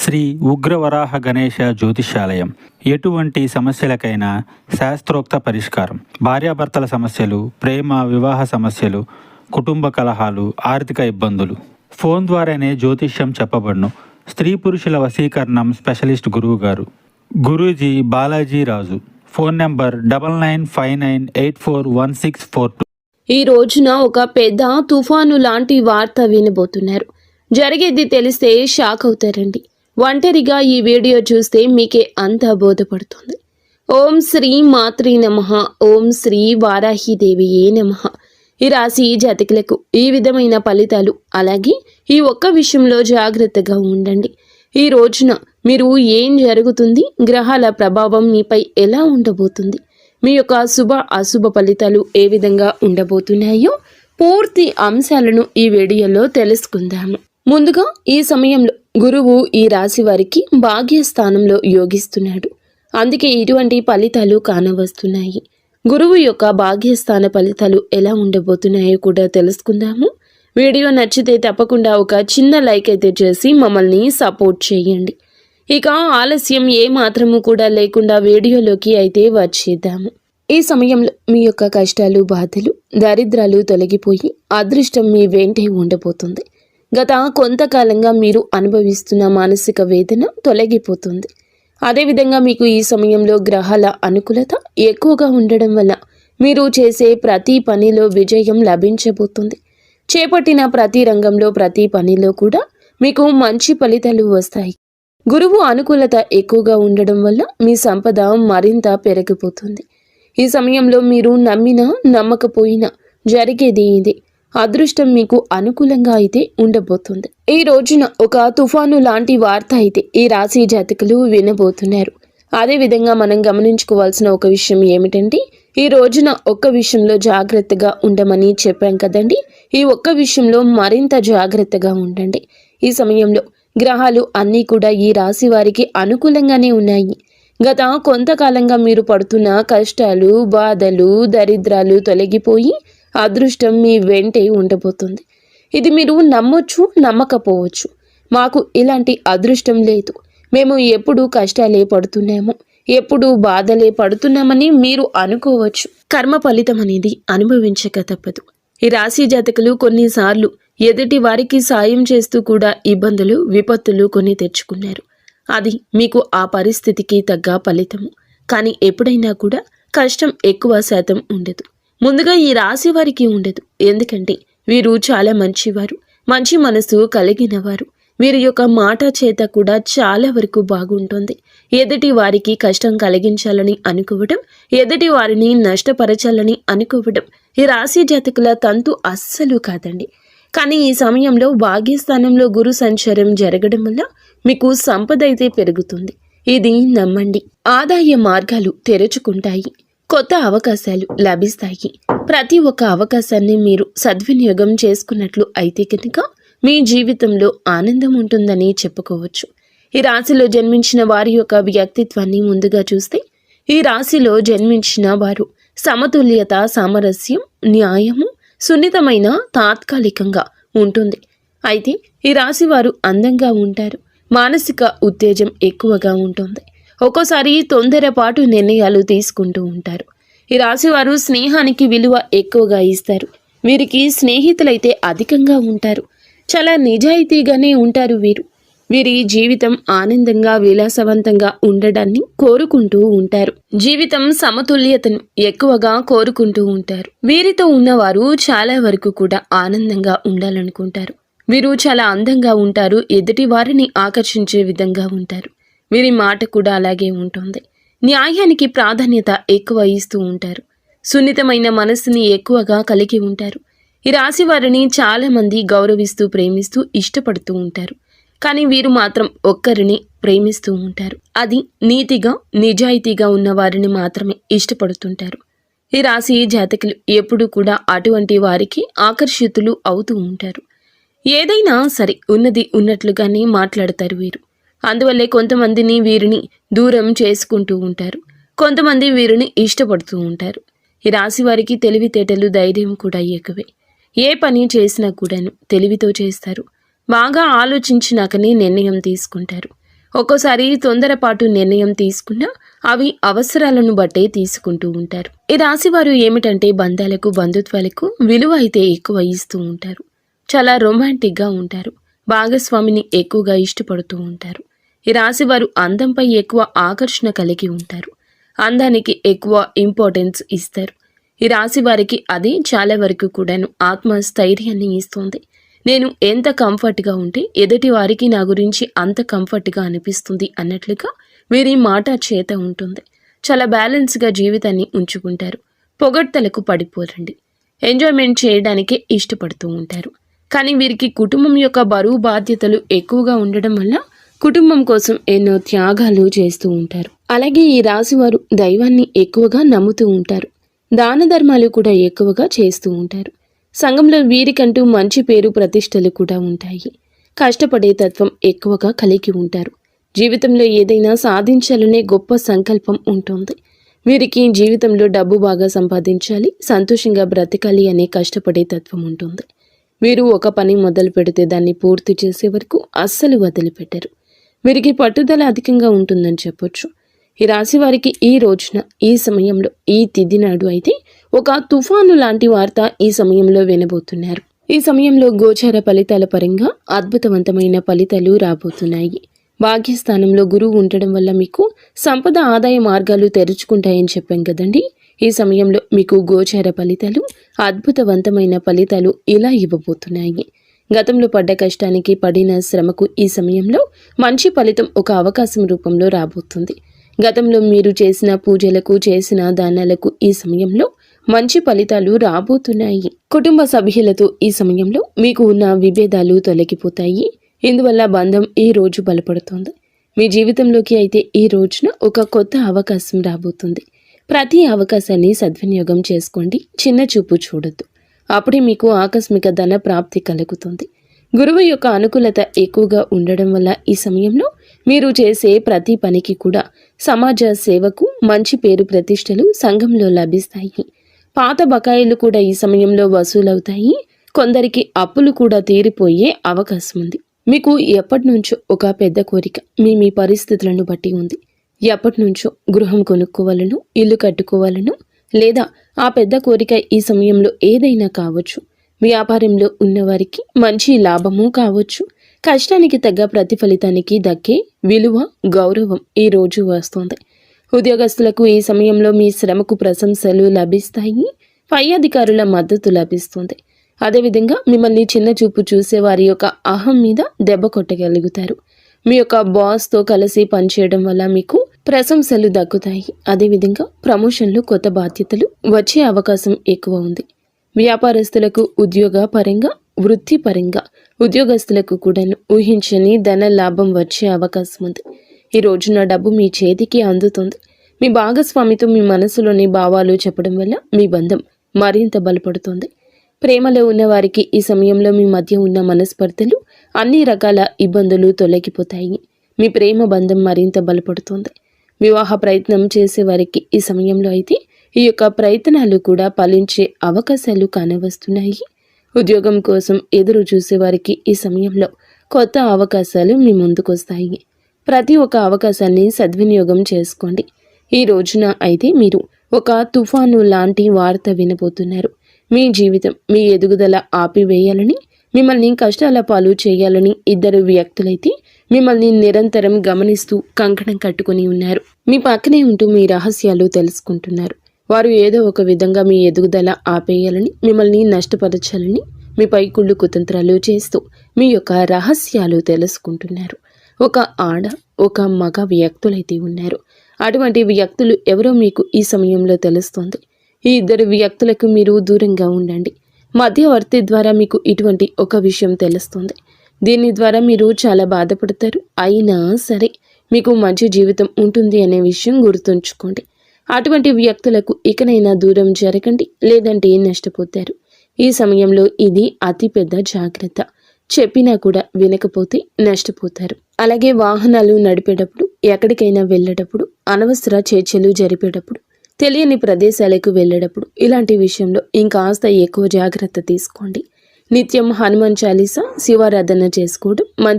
శ్రీ ఉగ్రవరాహ గణేశ జ్యోతిష్యాలయం. ఎటువంటి సమస్యలకైనా శాస్త్రోక్త పరిష్కారం. భార్యాభర్తల సమస్యలు, ప్రేమ వివాహ సమస్యలు, కుటుంబ కలహాలు, ఆర్థిక ఇబ్బందులు ఫోన్ ద్వారానే జ్యోతిష్యం చెప్పబడును. స్త్రీ పురుషుల వశీకరణం స్పెషలిస్ట్ గురువు గారు గురూజీ బాలాజీ రాజు. Phone number 9959841642. ఈ రోజున ఒక పెద్ద తుఫాను లాంటి వార్త వినబోతున్నారు. జరిగేది తెలిస్తే షాక్ అవుతారండి. ఒంటరిగా ఈ వీడియో చూస్తే మీకే అంతా బోధపడుతుంది. ఓం శ్రీ మాత్రే నమః. ఓం శ్రీ వారాహిదేవియే నమః. ఈ రాశి జాతకులకు ఈ విధమైన ఫలితాలు, అలాగే ఈ ఒక్క విషయంలో జాగ్రత్తగా ఉండండి. ఈ రోజున మీరు ఏం జరుగుతుంది, గ్రహాల ప్రభావం మీపై ఎలా ఉండబోతుంది, మీ యొక్క శుభ అశుభ ఫలితాలు ఏ విధంగా ఉండబోతున్నాయో పూర్తి అంశాలను ఈ వీడియోలో తెలుసుకుందాము. ముందుగా ఈ సమయంలో గురువు ఈ రాశి వారికి భాగ్యస్థానంలో యోగిస్తున్నాడు. అందుకే ఇటువంటి ఫలితాలు కానవస్తున్నాయి. గురువు యొక్క భాగ్యస్థాన ఫలితాలు ఎలా ఉండబోతున్నాయో కూడా తెలుసుకుందాము. వీడియో నచ్చితే తప్పకుండా ఒక చిన్న లైక్ అయితే చేసి మమ్మల్ని సపోర్ట్ చేయండి. ఇక ఆలస్యం ఏ మాత్రము కూడా లేకుండా వీడియోలోకి అయితే వచ్చేద్దాము. ఈ సమయంలో మీ యొక్క కష్టాలు, బాధలు, దరిద్రాలు తొలగిపోయి అదృష్టం మీ వెంటే ఉండబోతుంది. గత కొంతకాలంగా మీరు అనుభవిస్తున్న మానసిక వేదన తొలగిపోతుంది. అదేవిధంగా మీకు ఈ సమయంలో గ్రహాల అనుకూలత ఎక్కువగా ఉండడం వల్ల మీరు చేసే ప్రతి పనిలో విజయం లభించబోతుంది. చేపట్టిన ప్రతి రంగంలో, ప్రతి పనిలో కూడా మీకు మంచి ఫలితాలు వస్తాయి. గురువు అనుకూలత ఎక్కువగా ఉండడం వల్ల మీ సంపద మరింత పెరిగిపోతుంది. ఈ సమయంలో మీరు నమ్మినా నమ్మకపోయినా జరిగేది ఇదే. అదృష్టం మీకు అనుకూలంగా అయితే ఉండబోతుంది. ఈ రోజున ఒక తుఫాను లాంటి వార్త అయితే ఈ రాశి జాతకులు వినబోతున్నారు. అదేవిధంగా మనం గమనించుకోవాల్సిన ఒక విషయం ఏమిటంటే, ఈ రోజున ఒక్క విషయంలో జాగ్రత్తగా ఉండమని చెప్పాం కదండి. ఈ ఒక్క విషయంలో మరింత జాగ్రత్తగా ఉండండి. ఈ సమయంలో గ్రహాలు అన్నీ కూడా ఈ రాశి వారికి అనుకూలంగానే ఉన్నాయి. గత కొంతకాలంగా మీరు పడుతున్న కష్టాలు, బాధలు, దరిద్రాలు తొలగిపోయి అదృష్టం మీ వెంటే ఉండబోతుంది. ఇది మీరు నమ్మొచ్చు, నమ్మకపోవచ్చు. మాకు ఇలాంటి అదృష్టం లేదు, మేము ఎప్పుడు కష్టాలే పడుతున్నాము, ఎప్పుడు బాధలే పడుతున్నామని మీరు అనుకోవచ్చు. కర్మ ఫలితం అనేది అనుభవించక తప్పదు. ఈ రాశి జాతకులు కొన్నిసార్లు ఎదుటి వారికి సాయం చేస్తూ కూడా ఇబ్బందులు, విపత్తులు కొన్ని తెచ్చుకున్నారు. అది మీకు ఆ పరిస్థితికి తగ్గ ఫలితము. కానీ ఎప్పుడైనా కూడా కష్టం ఎక్కువ శాతం ఉండదు. ముందుగా ఈ రాశి వారికి ఉండదు. ఎందుకంటే వీరు చాలా మంచివారు, మంచి మనసు కలిగినవారు. వీరి యొక్క మాట చేత కూడా చాలా వరకు బాగుంటుంది. ఎదుటి వారికి కష్టం కలిగించాలని అనుకోవడం, ఎదుటి వారిని నష్టపరచాలని అనుకోవడం ఈ రాశి జాతకుల తంతు అస్సలు కాదండి. కానీ ఈ సమయంలో భాగ్యస్థానంలో గురు సంచారం జరగడం వల్ల మీకు సంపద అయితే పెరుగుతుంది. ఇది నమ్మండి. ఆదాయ మార్గాలు తెరుచుకుంటాయి. కొత్త అవకాశాలు లభిస్తాయి. ప్రతి ఒక్క అవకాశాన్ని మీరు సద్వినియోగం చేసుకున్నట్లు అయితే కనుక మీ జీవితంలో ఆనందం ఉంటుందని చెప్పుకోవచ్చు. ఈ రాశిలో జన్మించిన వారి యొక్క వ్యక్తిత్వాన్ని ముందుగా చూస్తే, ఈ రాశిలో జన్మించిన వారు సమతుల్యత, సామరస్యం, న్యాయము, సున్నితమైన తాత్కాలికంగా ఉంటుంది. అయితే ఈ రాశి వారు అందంగా ఉంటారు. మానసిక ఉత్తేజం ఎక్కువగా ఉంటుంది. ఒక్కోసారి తొందరపాటు నిర్ణయాలు తీసుకుంటూ ఉంటారు. ఈ రాశి వారు స్నేహానికి విలువ ఎక్కువగా ఇస్తారు. వీరికి స్నేహితులైతే అధికంగా ఉంటారు. చాలా నిజాయితీగానే ఉంటారు వీరు. వీరి జీవితం ఆనందంగా, విలాసవంతంగా ఉండడాన్ని కోరుకుంటూ ఉంటారు. జీవితం సమతుల్యతను ఎక్కువగా కోరుకుంటూ ఉంటారు. వీరితో ఉన్నవారు చాలా వరకు కూడా ఆనందంగా ఉండాలనుకుంటారు. వీరు చాలా అందంగా ఉంటారు. ఎదుటి వారిని ఆకర్షించే విధంగా ఉంటారు. వీరి మాట కూడా అలాగే ఉంటుంది. న్యాయానికి ప్రాధాన్యత ఎక్కువ ఇస్తూ ఉంటారు. సున్నితమైన మనస్సుని ఎక్కువగా కలిగి ఉంటారు. ఈ రాశి వారిని చాలా మంది గౌరవిస్తూ, ప్రేమిస్తూ, ఇష్టపడుతూ ఉంటారు. కానీ వీరు మాత్రం ఒక్కరిని ప్రేమిస్తూ ఉంటారు. అది నీతిగా, నిజాయితీగా ఉన్న వారిని మాత్రమే ఇష్టపడుతుంటారు. ఈ రాశి జాతకులు ఎప్పుడూ కూడా అటువంటి వారికి ఆకర్షితులు అవుతూ ఉంటారు. ఏదైనా సరే ఉన్నది ఉన్నట్లుగానే మాట్లాడతారు వీరు. అందువల్లే కొంతమందిని వీరిని దూరం చేసుకుంటూ ఉంటారు. కొంతమంది వీరిని ఇష్టపడుతూ ఉంటారు. ఈ రాశి వారికి తెలివితేటలు, ధైర్యం కూడా ఎక్కువే. ఏ పని చేసినా కూడాను తెలివితో చేస్తారు. బాగా ఆలోచించినాకనే నిర్ణయం తీసుకుంటారు. ఒక్కోసారి తొందరపాటు నిర్ణయం తీసుకున్నా అవి అవసరాలను బట్టే తీసుకుంటూ ఉంటారు. ఈ రాశి వారు ఏమిటంటే బంధాలకు బంధుత్వాలకు విలువ అయితే ఎక్కువ ఇస్తూ ఉంటారు. చాలా రొమాంటిక్గా ఉంటారు. భాగస్వామిని ఎక్కువగా ఇష్టపడుతూ ఉంటారు. ఈ రాశి వారు అందంపై ఎక్కువ ఆకర్షణ కలిగి ఉంటారు. అందానికి ఎక్కువ ఇంపార్టెన్స్ ఇస్తారు. ఈ రాశి వారికి అది చాలా వరకు కూడాను ఆత్మస్థైర్యాన్ని ఇస్తుంది. నేను ఎంత కంఫర్ట్గా ఉంటే ఎదుటి వారికి నా గురించి అంత కంఫర్ట్గా అనిపిస్తుంది అన్నట్లుగా వీరి మాట చేత ఉంటుంది. చాలా బ్యాలెన్స్గా జీవితాన్ని ఉంచుకుంటారు. పొగడ్తలకు పడిపోరండి. ఎంజాయ్మెంట్ చేయడానికే ఇష్టపడుతూ ఉంటారు. కానీ వీరికి కుటుంబం యొక్క బరువు బాధ్యతలు ఎక్కువగా ఉండడం వల్ల కుటుంబం కోసం ఎన్నో త్యాగాలు చేస్తూ ఉంటారు. అలాగే ఈ రాశి వారు దైవాన్ని ఎక్కువగా నమ్ముతూ ఉంటారు. దాన ధర్మాలు కూడా ఎక్కువగా చేస్తూ ఉంటారు. సంఘంలో వీరికంటూ మంచి పేరు ప్రతిష్టలు కూడా ఉంటాయి. కష్టపడే తత్వం ఎక్కువగా కలిగి ఉంటారు. జీవితంలో ఏదైనా సాధించాలనే గొప్ప సంకల్పం ఉంటుంది. వీరికి జీవితంలో డబ్బు బాగా సంపాదించాలి, సంతోషంగా బ్రతకాలి అనే కష్టపడే తత్వం ఉంటుంది. వీరు ఒక పని మొదలు పెడితే దాన్ని పూర్తి చేసే వరకు అస్సలు వదిలిపెట్టరు. వీరికి పట్టుదల అధికంగా ఉంటుందని చెప్పొచ్చు. ఈ రాశి వారికి ఈ రోజున, ఈ సమయంలో, ఈ తిథి నాడు అయితే ఒక తుఫాను లాంటి వార్త ఈ సమయంలో వినబోతున్నారు. ఈ సమయంలో గోచార ఫలితాల పరంగా అద్భుతవంతమైన ఫలితాలు రాబోతున్నాయి. భాగ్యస్థానంలో గురువు ఉండడం వల్ల మీకు సంపద ఆదాయ మార్గాలు తెరుచుకుంటాయని చెప్పాం కదండి. ఈ సమయంలో మీకు గోచార ఫలితాలు, అద్భుతవంతమైన ఫలితాలు ఇలా ఇవ్వబోతున్నాయి. గతంలో పడ్డ కష్టానికి, పడిన శ్రమకు ఈ సమయంలో మంచి ఫలితం ఒక అవకాశం రూపంలో రాబోతుంది. గతంలో మీరు చేసిన పూజలకు, చేసిన దానాలకు ఈ సమయంలో మంచి ఫలితాలు రాబోతున్నాయి. కుటుంబ సభ్యులతో ఈ సమయంలో మీకు ఉన్న విభేదాలు తొలగిపోతాయి. ఇందువల్ల బంధం ఈ రోజు బలపడుతుంది. మీ జీవితంలోకి అయితే ఈ రోజున ఒక కొత్త అవకాశం రాబోతుంది. ప్రతి అవకాశాన్ని సద్వినియోగం చేసుకోండి. చిన్న చూపు చూడొద్దు. అప్పుడే మీకు ఆకస్మిక ధన ప్రాప్తి కలుగుతుంది. గురువు యొక్క అనుకూలత ఎక్కువగా ఉండడం వల్ల ఈ సమయంలో మీరు చేసే ప్రతి పనికి కూడా సమాజ సేవకు మంచి పేరు ప్రతిష్టలు సంఘంలో లభిస్తాయి. పాత బకాయిలు కూడా ఈ సమయంలో వసూలవుతాయి. కొందరికి అప్పులు కూడా తీరిపోయే అవకాశం ఉంది. మీకు ఎప్పటి నుంచో ఒక పెద్ద కోరిక మీ పరిస్థితులను బట్టి ఉంది. ఎప్పటి నుంచో గృహం కొనుక్కోవాలను, ఇల్లు కట్టుకోవాలను, లేదా ఆ పెద్ద కోరిక ఈ సమయంలో ఏదైనా కావచ్చు. వ్యాపారంలో ఉన్నవారికి మంచి లాభము కావచ్చు. కష్టానికి తగ్గ ప్రతిఫలితానికి దక్కే విలువ, గౌరవం ఈ రోజు వస్తుంది. ఉద్యోగస్తులకు ఈ సమయంలో మీ శ్రమకు ప్రశంసలు లభిస్తాయి. పై అధికారుల మద్దతు లభిస్తుంది. అదేవిధంగా మిమ్మల్ని చిన్న చూపు చూసే వారి యొక్క అహం మీద దెబ్బ కొట్టగలుగుతారు. మీ యొక్క బాస్తో కలిసి పనిచేయడం వల్ల మీకు ప్రశంసలు దక్కుతాయి. అదేవిధంగా ప్రమోషన్లు, కొత్త బాధ్యతలు వచ్చే అవకాశం ఎక్కువ ఉంది. వ్యాపారస్తులకు ఉద్యోగ పరంగా, వృత్తి పరంగా ఉద్యోగస్తులకు కూడా ఊహించని ధన లాభం వచ్చే అవకాశం ఉంది. ఈ రోజున డబ్బు మీ చేతికి అందుతుంది. మీ భాగస్వామితో మీ మనసులోని భావాలు చెప్పడం వల్ల మీ బంధం మరింత బలపడుతుంది. ప్రేమలో ఉన్నవారికి ఈ సమయంలో మీ మధ్య ఉన్న మనస్పర్ధలు, అన్ని రకాల ఇబ్బందులు తొలగిపోతాయి. మీ ప్రేమ బంధం మరింత బలపడుతుంది. వివాహ ప్రయత్నం చేసేవారికి ఈ సమయంలో అయితే ఈ యొక్క ప్రయత్నాలు కూడా ఫలించే అవకాశాలు కానవస్తున్నాయి. ఉద్యోగం కోసం ఎదురు చూసేవారికి ఈ సమయంలో కొత్త అవకాశాలు మీ ముందుకొస్తాయి. ప్రతి ఒక్క అవకాశాన్ని సద్వినియోగం చేసుకోండి. ఈ రోజున అయితే మీరు ఒక తుఫాను లాంటి వార్త వినబోతున్నారు. మీ జీవితం, మీ ఎదుగుదల ఆపివేయాలని, మిమ్మల్ని కష్టాల పాలు చేయాలని ఇద్దరు వ్యక్తులైతే మిమ్మల్ని నిరంతరం గమనిస్తూ కంకణం కట్టుకుని ఉన్నారు. మీ పక్కనే ఉంటూ మీ రహస్యాలు తెలుసుకుంటున్నారు. వారు ఏదో ఒక విధంగా మీ ఎదుగుదల ఆపేయాలని, మిమ్మల్ని నష్టపరచాలని మీపై కుళ్ళు కుతంత్రాలు చేస్తూ మీ యొక్క రహస్యాలు తెలుసుకుంటున్నారు. ఒక ఆడ, ఒక మగ వ్యక్తులైతే ఉన్నారు. అటువంటి వ్యక్తులు ఎవరో మీకు ఈ సమయంలో తెలుస్తోంది. ఈ ఇద్దరు వ్యక్తులకు మీరు దూరంగా ఉండండి. మధ్యవర్తి ద్వారా మీకు ఇటువంటి ఒక విషయం తెలుస్తుంది. దీని ద్వారా మీరు చాలా బాధపడతారు. అయినా సరే మీకు మంచి జీవితం ఉంటుంది అనే విషయం గుర్తుంచుకోండి. అటువంటి వ్యక్తులకు ఇకనైనా దూరం జరగండి, లేదంటే నష్టపోతారు. ఈ సమయంలో ఇది అతిపెద్ద జాగ్రత్త. చెప్పినా కూడా వినకపోతే నష్టపోతారు. అలాగే వాహనాలు నడిపేటప్పుడు, ఎక్కడికైనా వెళ్ళేటప్పుడు, అనవసర చర్చలు జరిపేటప్పుడు, తెలియని ప్రదేశాలకు వెళ్ళేటప్పుడు ఇలాంటి విషయంలో ఇంకాస్త ఎక్కువ జాగ్రత్త తీసుకోండి. నిత్యం హనుమాన్ చాలీసా, శివారాధన చేసుకోవడం మంచి